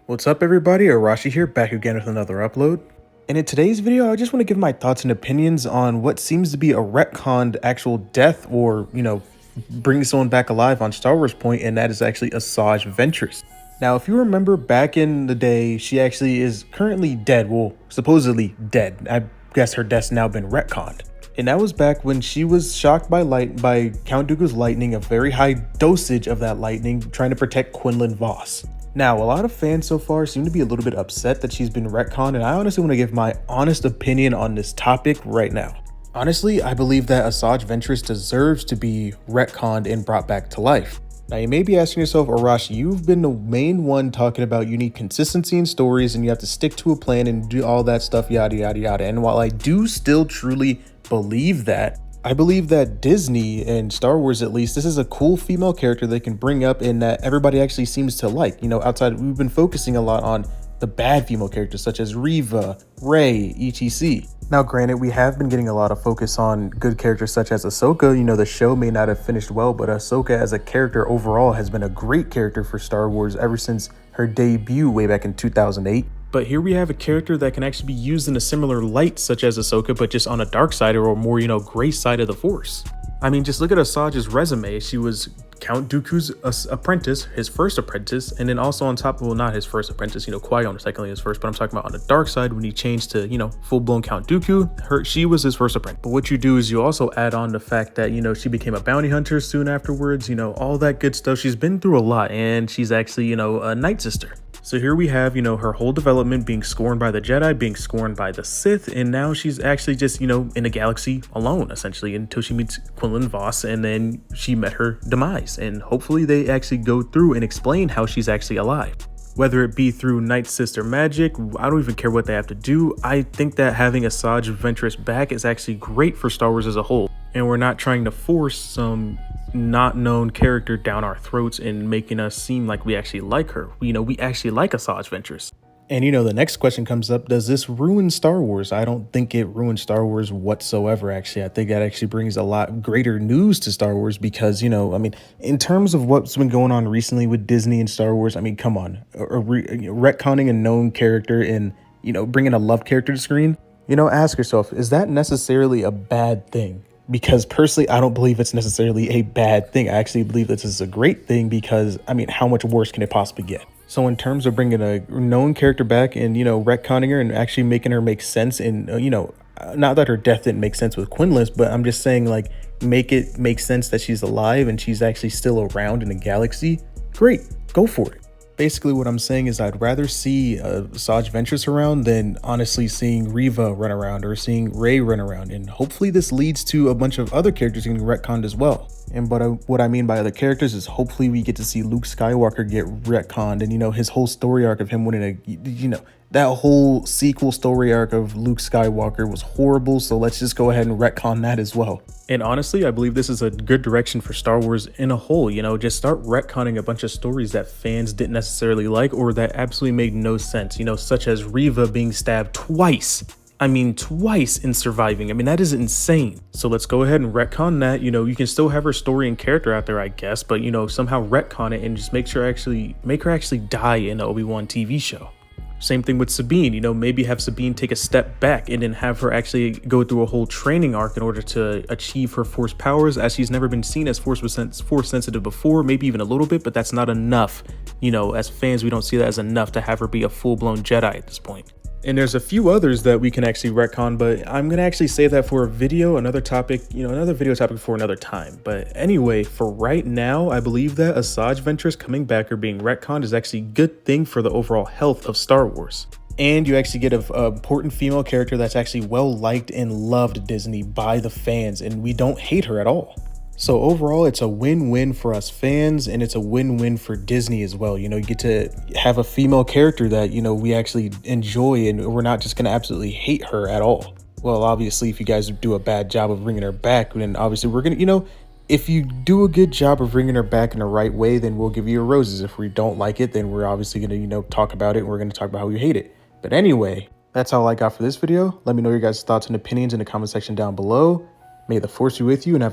What's up everybody, Arashi here, back again with another upload. And in today's video, I just want to give my thoughts and opinions on what seems to be a retconned actual death or, bringing someone back alive on Star Wars point, and that is actually Asajj Ventress. Now, if you remember back in the day, she actually is currently dead, well, supposedly dead. I guess her death's now been retconned. And that was back when she was shocked by Count Dooku's lightning, a very high dosage of that lightning, trying to protect Quinlan Vos. Now, a lot of fans so far seem to be a little bit upset that she's been retconned, and I honestly want to give my honest opinion on this topic right now. Honestly, I believe that Asajj Ventress deserves to be retconned and brought back to life. Now, you may be asking yourself, Arashi, you've been the main one talking about you need consistency in stories and you have to stick to a plan and do all that stuff, yada, yada, yada. And while I do still truly believe that, I believe that Disney and Star Wars, at least, this is a cool female character they can bring up and that everybody actually seems to like. Outside, we've been focusing a lot on the bad female characters such as Reva, Rey, etc. Now, granted, we have been getting a lot of focus on good characters such as Ahsoka. The show may not have finished well, but Ahsoka as a character overall has been a great character for Star Wars ever since her debut way back in 2008. But here we have a character that can actually be used in a similar light such as Ahsoka, but just on a dark side or more, gray side of the Force. I mean, just look at Asajj's resume. She was Count Dooku's apprentice, his first apprentice, and then also on top of, well, not his first apprentice, Qui-Gon was technically his first, but I'm talking about on the dark side when he changed to, full-blown Count Dooku, she was his first apprentice. But what you do is you also add on the fact that, she became a bounty hunter soon afterwards, all that good stuff. She's been through a lot, and she's actually, a Night Sister. So here we have, her whole development being scorned by the Jedi, being scorned by the Sith, and now she's actually just, in a galaxy alone, essentially, until she meets Quinlan Vos, and then she met her demise. And hopefully they actually go through and explain how she's actually alive. Whether it be through Night Sister magic, I don't even care what they have to do. I think that having Asajj Ventress back is actually great for Star Wars as a whole. And we're not trying to force some not known character down our throats and making us seem like we actually like her. We actually like Asajj Ventress. And the next question comes up, does this ruin Star Wars? I don't think it ruins Star Wars whatsoever, actually. I think that actually brings a lot greater news to Star Wars because, in terms of what's been going on recently with Disney and Star Wars, come on, retconning a known character and, bringing a loved character to screen, ask yourself, is that necessarily a bad thing? Because personally, I don't believe it's necessarily a bad thing. I actually believe this is a great thing because, how much worse can it possibly get? So in terms of bringing a known character back and, retconning her and actually making her make sense and, not that her death didn't make sense with Quinlan, but I'm just saying, like, make it make sense that she's alive and she's actually still around in the galaxy. Great, go for it. Basically, what I'm saying is I'd rather see Asajj Ventress around than honestly seeing Reva run around or seeing Rey run around. And hopefully this leads to a bunch of other characters getting retconned as well. But what I mean by other characters is hopefully we get to see Luke Skywalker get retconned and, his whole story arc of him winning that whole sequel story arc of Luke Skywalker was horrible. So let's just go ahead and retcon that as well. And honestly, I believe this is a good direction for Star Wars in a whole, just start retconning a bunch of stories that fans didn't necessarily like or that absolutely made no sense, such as Reva being stabbed twice. Twice in surviving. that is insane. So let's go ahead and retcon that. You can still have her story and character out there, I guess, but somehow retcon it and just make her actually die in the Obi-Wan TV show. Same thing with Sabine, maybe have Sabine take a step back and then have her actually go through a whole training arc in order to achieve her Force powers, as she's never been seen as Force sensitive before, maybe even a little bit, but that's not enough. As fans, we don't see that as enough to have her be a full-blown Jedi at this point. And there's a few others that we can actually retcon, but I'm going to actually save that for a video, another topic, another video topic for another time. But anyway, for right now, I believe that Asajj Ventress coming back or being retconned is actually a good thing for the overall health of Star Wars. And you actually get an important female character that's actually well liked and loved Disney by the fans, and we don't hate her at all. So overall, it's a win-win for us fans, and it's a win-win for Disney as well. You get to have a female character that, we actually enjoy, and we're not just going to absolutely hate her at all. Well, obviously, if you guys do a bad job of bringing her back, then obviously we're going to, if you do a good job of bringing her back in the right way, then we'll give you your roses. If we don't like it, then we're obviously going to, talk about it, and we're going to talk about how we hate it. But anyway, that's all I got for this video. Let me know your guys' thoughts and opinions in the comment section down below. May the Force be with you, and have a